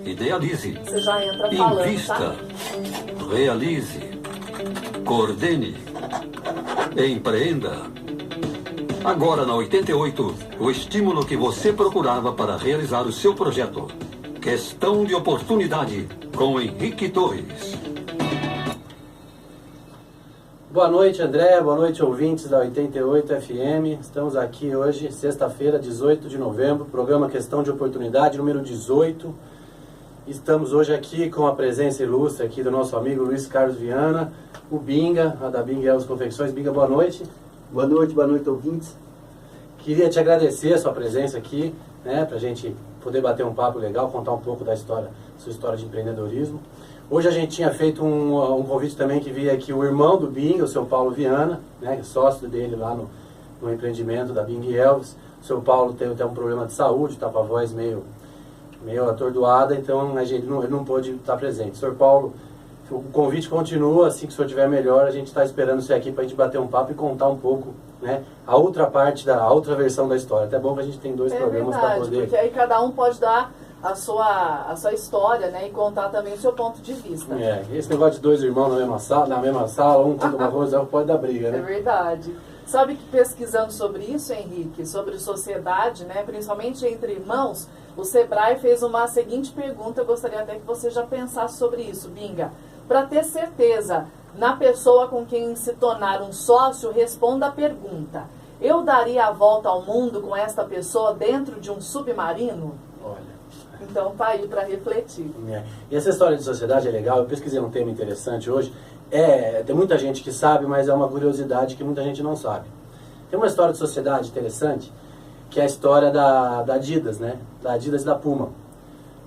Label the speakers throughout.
Speaker 1: Idealize,
Speaker 2: Você já entra falando,
Speaker 1: invista,
Speaker 2: tá?
Speaker 1: realize, coordene, empreenda. Agora na 88, o estímulo que você procurava para realizar o seu projeto. Questão de oportunidade, com Henrique Torres.
Speaker 3: Boa noite, André. Boa noite, ouvintes da 88 FM. Estamos aqui hoje, sexta-feira, 18 de novembro, programa Questão de Oportunidade, número 18. Estamos hoje aqui com a presença ilustre aqui do nosso amigo Luiz Carlos Viana, o Binga, da Binga Elvis Confecções. Binga, boa noite.
Speaker 4: Boa noite, ouvintes.
Speaker 3: Queria te agradecer a sua presença aqui, né, pra gente poder bater um papo legal, contar um pouco da história, sua história de empreendedorismo. Hoje a gente tinha feito um convite também que via aqui o irmão do Binga, o seu Paulo Viana, né, sócio dele lá no empreendimento da Binga Elvis. O seu Paulo tem um problema de saúde, está com a voz meio atordoada, então ele não pôde estar presente. Senhor Paulo, o convite continua, assim que o senhor estiver melhor, a gente está esperando você aqui para a gente bater um papo e contar um pouco, né, a outra parte, a outra versão da história. Até bom que a gente tem dois programas para poder...
Speaker 2: Porque aí cada um pode dar a sua história, né, e contar também o seu ponto de vista.
Speaker 3: Esse negócio de dois irmãos na mesma sala, um conta uma coisa, pode dar briga, né?
Speaker 2: É verdade. Sabe que pesquisando sobre isso, Henrique, sobre sociedade, né, principalmente entre irmãos, o Sebrae fez uma seguinte pergunta, eu gostaria até que você já pensasse sobre isso, Binga. Para ter certeza na pessoa com quem se tornar um sócio, responda a pergunta: eu daria a volta ao mundo com esta pessoa dentro de um submarino?
Speaker 3: Olha.
Speaker 2: Então tá aí para refletir.
Speaker 3: E essa história de sociedade é legal, eu pesquisei um tema interessante hoje. Tem muita gente que sabe, mas é uma curiosidade que muita gente não sabe. Tem uma história de sociedade interessante, que é a história da Adidas, né? Da Adidas e da Puma.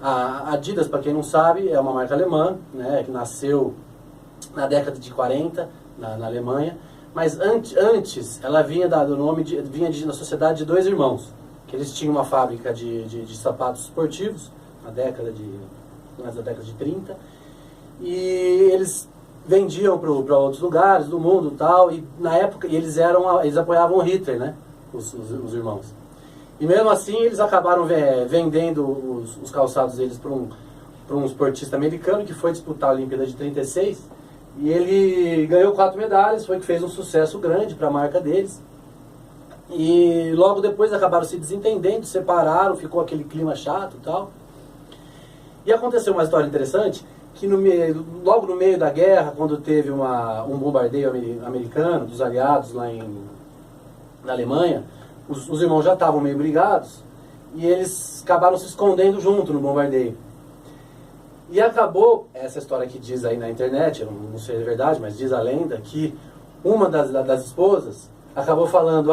Speaker 3: A Adidas, para quem não sabe, é uma marca alemã, né? Que nasceu na década de 40, na Alemanha. Mas antes, ela vinha da sociedade de dois irmãos, que eles tinham uma fábrica de sapatos esportivos, na década de 30, e eles vendiam para outros lugares do mundo tal, e na época eles apoiavam o Hitler, né, os irmãos. E mesmo assim eles acabaram vendendo os calçados deles para um esportista americano que foi disputar a Olimpíada de 36, e ele ganhou 4 medalhas, foi que fez um sucesso grande para a marca deles. E logo depois acabaram se desentendendo, separaram, ficou aquele clima chato e tal. E aconteceu uma história interessante, que logo no meio da guerra, quando teve um bombardeio americano, dos aliados lá na Alemanha, os irmãos já estavam meio brigados, e eles acabaram se escondendo junto no bombardeio. E acabou, essa história que diz aí na internet, eu não sei se é verdade, mas diz a lenda, que uma das esposas acabou falando,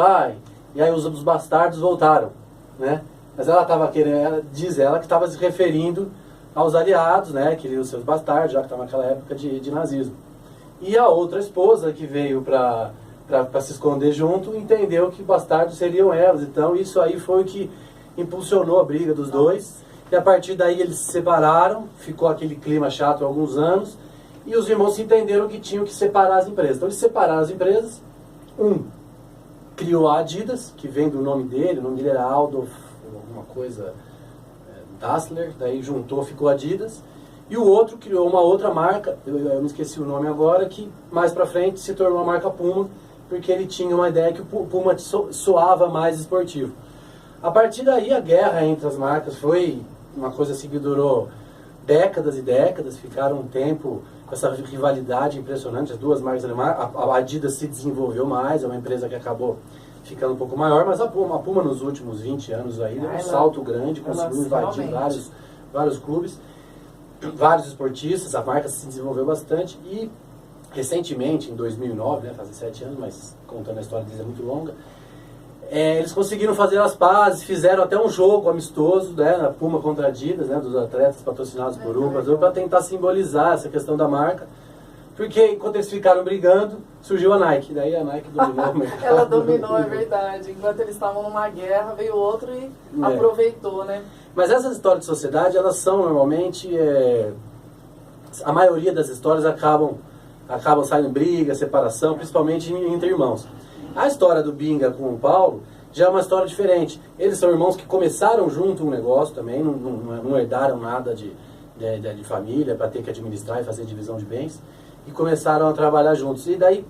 Speaker 3: e aí os bastardos voltaram, né? Mas ela estava querendo, diz ela que estava se referindo aos aliados, né? Que os seus bastardos, já que estava naquela época de nazismo. E a outra esposa que veio para se esconder junto, entendeu que bastardos seriam elas. Então isso aí foi o que impulsionou a briga dos dois. E a partir daí eles se separaram, ficou aquele clima chato há alguns anos, e os irmãos se entenderam que tinham que separar as empresas. Então eles separaram as empresas, criou a Adidas, que vem do nome dele, o nome dele era Adolf, alguma coisa, Dassler, daí juntou, ficou Adidas, e o outro criou uma outra marca, eu não esqueci o nome agora, que mais pra frente se tornou a marca Puma, porque ele tinha uma ideia que o Puma soava mais esportivo. A partir daí a guerra entre as marcas foi uma coisa assim que durou décadas e décadas, ficaram um tempo com essa rivalidade impressionante, as duas marcas alemãs. A Adidas se desenvolveu mais, é uma empresa que acabou ficando um pouco maior, mas a Puma nos últimos 20 anos aí deu um salto grande, conseguiu invadir vários clubes, vários esportistas, a marca se desenvolveu bastante, e recentemente, em 2009, né, fazem 7 anos, mas contando a história deles é muito longa, eles conseguiram fazer as pazes, fizeram até um jogo amistoso, né, na Puma contra a Adidas, né, dos atletas patrocinados por uma, para tentar simbolizar essa questão da marca, porque enquanto eles ficaram brigando, surgiu a Nike, daí a Nike dominou o mercado.
Speaker 2: Ela dominou, é verdade. Enquanto eles estavam numa guerra, veio outro e aproveitou, né?
Speaker 3: Mas essas histórias de sociedade, elas são normalmente, a maioria das histórias acabam saindo em briga, separação, principalmente entre irmãos. A história do Binga com o Paulo já é uma história diferente. Eles são irmãos que começaram junto um negócio também, não herdaram nada de família para ter que administrar e fazer divisão de bens, e começaram a trabalhar juntos. E daí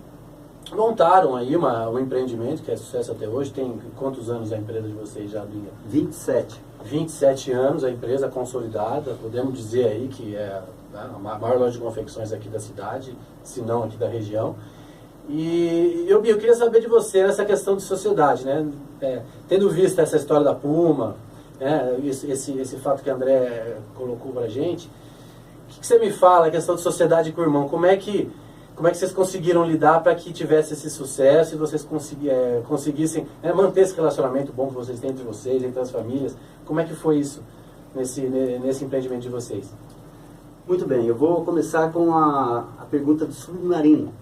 Speaker 3: montaram aí um empreendimento que é sucesso até hoje. Tem quantos anos a empresa de vocês já, Binga?
Speaker 4: 27.
Speaker 3: 27 anos, a empresa consolidada, podemos dizer aí que é a maior loja de confecções aqui da cidade, se não aqui da região. E eu queria saber de você essa questão de sociedade, né? Tendo visto essa história da Puma, né? Esse fato que a André colocou pra gente, o que você me fala, a questão de sociedade com o irmão? Como é que vocês conseguiram lidar para que tivesse esse sucesso e vocês conseguissem manter esse relacionamento bom que vocês têm entre vocês, entre as famílias? Como é que foi isso nesse empreendimento de vocês?
Speaker 4: Muito bem, eu vou começar com a pergunta do submarino.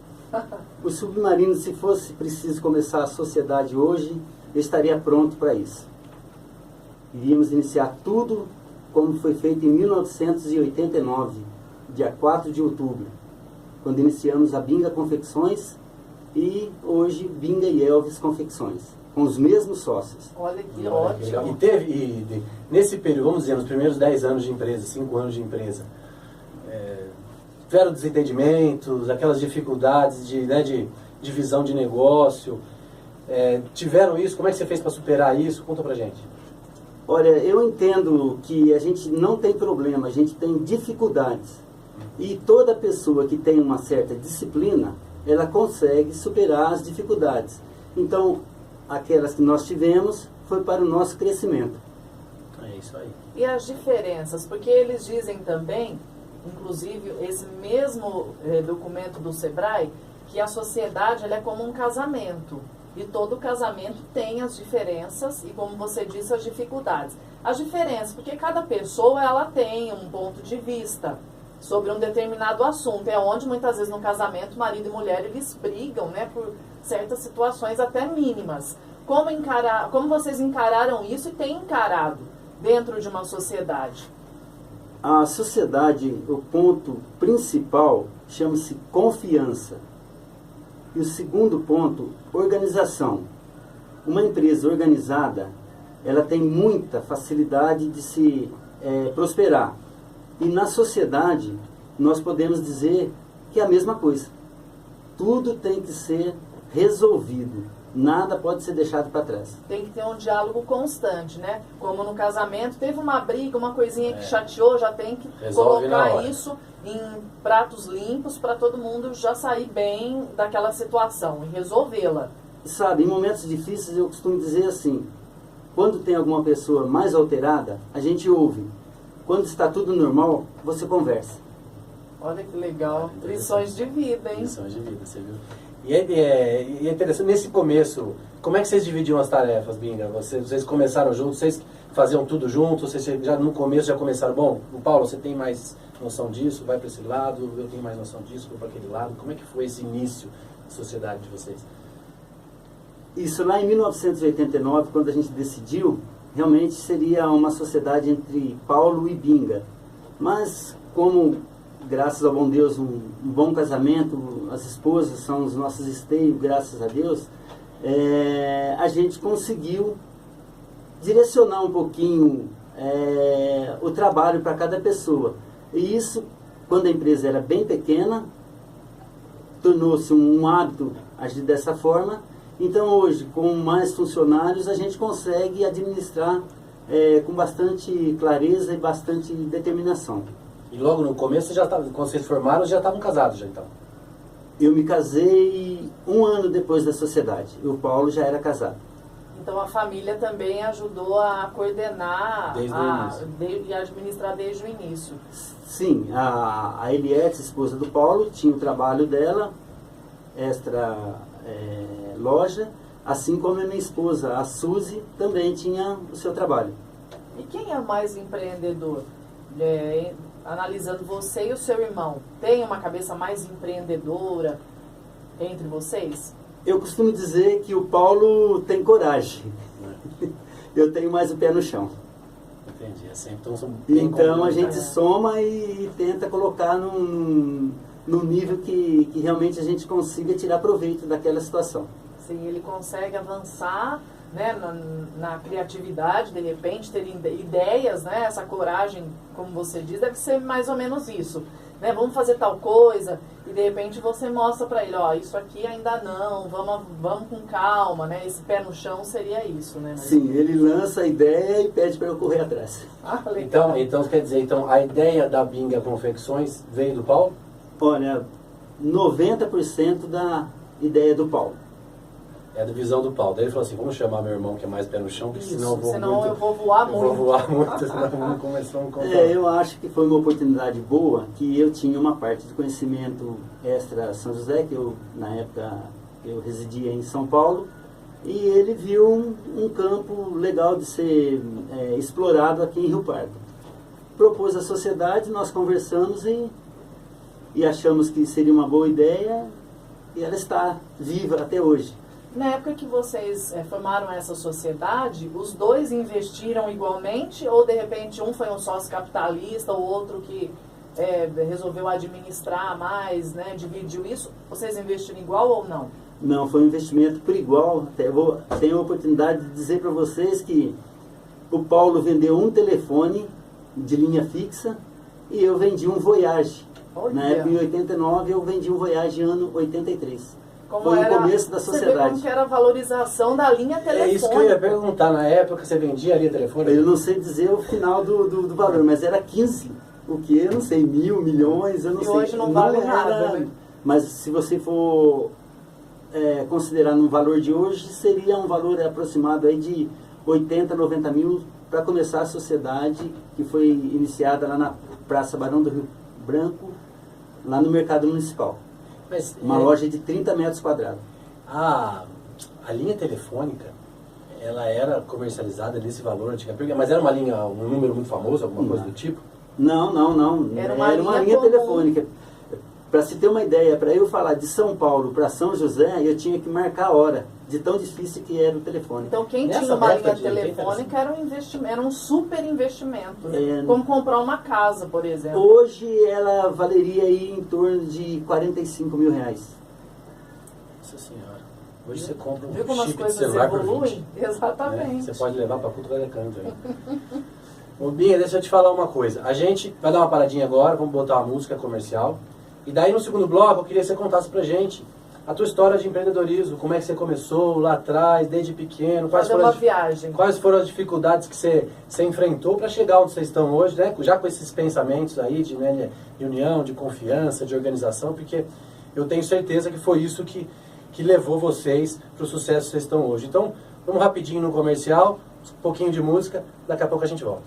Speaker 4: O submarino, se fosse preciso começar a sociedade hoje, eu estaria pronto para isso. Iríamos iniciar tudo como foi feito em 1989, dia 4 de outubro, quando iniciamos a Binga Confecções e hoje Binga e Elvis Confecções, com os mesmos sócios.
Speaker 2: Olha que ótimo.
Speaker 3: E nesse período, vamos dizer, nos primeiros 10 anos de empresa, 5 anos de empresa, tiveram desentendimentos, aquelas dificuldades de divisão de negócio, tiveram isso? Como é que você fez para superar isso? Conta pra gente.
Speaker 4: Olha, eu entendo que a gente não tem problema, a gente tem dificuldades. E toda pessoa que tem uma certa disciplina, ela consegue superar as dificuldades. Então, aquelas que nós tivemos foi para o nosso crescimento.
Speaker 3: É isso aí.
Speaker 2: E as diferenças? Porque eles dizem também, inclusive esse mesmo documento do Sebrae, que a sociedade ela é como um casamento. E todo casamento tem as diferenças e, como você disse, as dificuldades. As diferenças, porque cada pessoa ela tem um ponto de vista sobre um determinado assunto. É onde muitas vezes no casamento, marido e mulher, eles brigam, né, por certas situações até mínimas. Como vocês encararam isso e têm encarado dentro de uma sociedade?
Speaker 4: A sociedade, o ponto principal, chama-se confiança. E o segundo ponto, organização. Uma empresa organizada, ela tem muita facilidade de se prosperar. E na sociedade, nós podemos dizer que é a mesma coisa. Tudo tem que ser resolvido. Nada pode ser deixado para trás.
Speaker 2: Tem que ter um diálogo constante, né? Como no casamento, teve uma briga, uma coisinha que chateou, já tem que colocar isso em pratos limpos para todo mundo já sair bem daquela situação e resolvê-la.
Speaker 4: Sabe, em momentos difíceis eu costumo dizer assim, quando tem alguma pessoa mais alterada, a gente ouve. Quando está tudo normal, você conversa.
Speaker 2: Olha que legal. Lições de vida, hein?
Speaker 3: Lições de vida, você viu? E é interessante, nesse começo, como é que vocês dividiam as tarefas, Binga? Vocês começaram juntos, vocês faziam tudo juntos, vocês já no começo já começaram, bom, o Paulo, você tem mais noção disso, vai para esse lado, eu tenho mais noção disso, vou para aquele lado. Como é que foi esse início de sociedade de vocês?
Speaker 4: Isso lá em 1989, quando a gente decidiu, realmente seria uma sociedade entre Paulo e Binga. Mas como, graças ao bom Deus, um bom casamento, as esposas são os nossos esteios, graças a Deus, a gente conseguiu direcionar um pouquinho o trabalho para cada pessoa. E isso, quando a empresa era bem pequena, tornou-se um hábito agir dessa forma. Então hoje, com mais funcionários, a gente consegue administrar com bastante clareza e bastante determinação.
Speaker 3: E logo no começo, quando vocês formaram, já estavam casados já então?
Speaker 4: Eu me casei 1 ano depois da sociedade. E o Paulo já era casado.
Speaker 2: Então a família também ajudou a coordenar e administrar desde o início.
Speaker 4: Sim, a Eliette, esposa do Paulo, tinha o trabalho dela, extra loja, assim como a minha esposa, a Suzy, também tinha o seu trabalho.
Speaker 2: E quem é mais empreendedor? Analisando você e o seu irmão, tem uma cabeça mais empreendedora entre vocês?
Speaker 4: Eu costumo dizer que o Paulo tem coragem. Eu tenho mais o pé no chão.
Speaker 3: Entendi. Assim, então são bem
Speaker 4: então a gente soma e tenta colocar num nível que realmente a gente consiga tirar proveito daquela situação.
Speaker 2: Sim, ele consegue avançar né, na criatividade, de repente, ter ideias, né, essa coragem, como você diz, deve ser mais ou menos isso. Né, vamos fazer tal coisa, e de repente você mostra para ele, ó, isso aqui ainda não, vamos com calma, né? Esse pé no chão seria isso, né?
Speaker 4: Sim, ele lança a ideia e pede para eu correr atrás.
Speaker 2: Ah, legal.
Speaker 3: Então quer dizer, a ideia da Binga Confecções veio do Paulo?
Speaker 4: Olha, 90% da ideia do Paulo.
Speaker 3: É a visão do Paulo. Daí ele falou assim, vamos chamar meu irmão que é mais pé no chão, porque
Speaker 2: Isso,
Speaker 3: senão
Speaker 2: eu vou voar muito.
Speaker 3: Eu vou voar muito, senão vamos começar a contar.
Speaker 4: Eu acho que foi uma oportunidade boa, que eu tinha uma parte de conhecimento extra São José, que eu, na época, eu residia em São Paulo, e ele viu um campo legal de ser explorado aqui em Rio Pardo. Propôs à sociedade, nós conversamos e achamos que seria uma boa ideia, e ela está viva até hoje.
Speaker 2: Na época que vocês formaram essa sociedade, os dois investiram igualmente ou de repente um foi um sócio capitalista, o outro que resolveu administrar mais, né, dividiu isso? Vocês investiram igual ou não?
Speaker 4: Não, foi um investimento por igual. Até tenho a oportunidade de dizer para vocês que o Paulo vendeu um telefone de linha fixa e eu vendi um Voyage.
Speaker 2: Olha.
Speaker 4: Na época, em 89, eu vendi um Voyage ano 83.
Speaker 2: Como
Speaker 4: Foi
Speaker 2: era,
Speaker 4: o começo da
Speaker 2: você vê
Speaker 4: sociedade.
Speaker 2: como que era a valorização da linha telefônica.
Speaker 3: É isso que eu ia perguntar. Na época você vendia ali a telefone?
Speaker 4: Eu não sei dizer o final do valor, mas era 15. O que? Eu não sei, 1.000, milhões, eu não
Speaker 2: E
Speaker 4: sei.
Speaker 2: hoje não vale nada, né?
Speaker 4: Mas se você for considerar no valor de hoje, seria um valor aproximado aí de 80, 90 mil para começar a sociedade, que foi iniciada lá na Praça Barão do Rio Branco, lá no Mercado Municipal.
Speaker 3: Mas,
Speaker 4: Uma loja de 30 metros quadrados.
Speaker 3: A linha telefônica, ela era comercializada nesse valor antigamente, mas era uma linha, um número muito famoso, alguma coisa do tipo?
Speaker 4: Não.
Speaker 2: Era
Speaker 4: Era
Speaker 2: uma
Speaker 4: uma
Speaker 2: linha
Speaker 4: linha
Speaker 2: comum.
Speaker 4: telefônica. Para se ter uma ideia, para eu falar de São Paulo para São José, eu tinha que marcar a hora, de tão difícil que era o telefone.
Speaker 2: Então quem
Speaker 3: Nessa
Speaker 2: tinha uma linha
Speaker 3: década de 80,
Speaker 2: telefônica era um investimento, era um super investimento. Como comprar uma casa, por exemplo.
Speaker 4: Hoje ela valeria aí em torno de 45 mil reais.
Speaker 3: Nossa senhora. Hoje você compra
Speaker 2: Viu
Speaker 3: um
Speaker 2: como as
Speaker 3: chip de
Speaker 2: coisas
Speaker 3: celular por 20.
Speaker 2: evoluem?
Speaker 3: Né?
Speaker 2: Exatamente.
Speaker 3: Você pode levar para tudo cada canto aí. Ô Binha, deixa eu te falar uma coisa. A gente vai dar uma paradinha agora, vamos botar uma música comercial. E daí no segundo bloco eu queria que você contasse pra gente a tua história de empreendedorismo, como é que você começou lá atrás, desde pequeno,
Speaker 2: Fazer uma viagem.
Speaker 3: quais foram as dificuldades que você enfrentou para chegar onde vocês estão hoje, né? Já com esses pensamentos aí de união, de confiança, de organização, porque eu tenho certeza que foi isso que levou vocês para o sucesso que vocês estão hoje. Então, vamos rapidinho no comercial, um pouquinho de música, daqui a pouco a gente volta.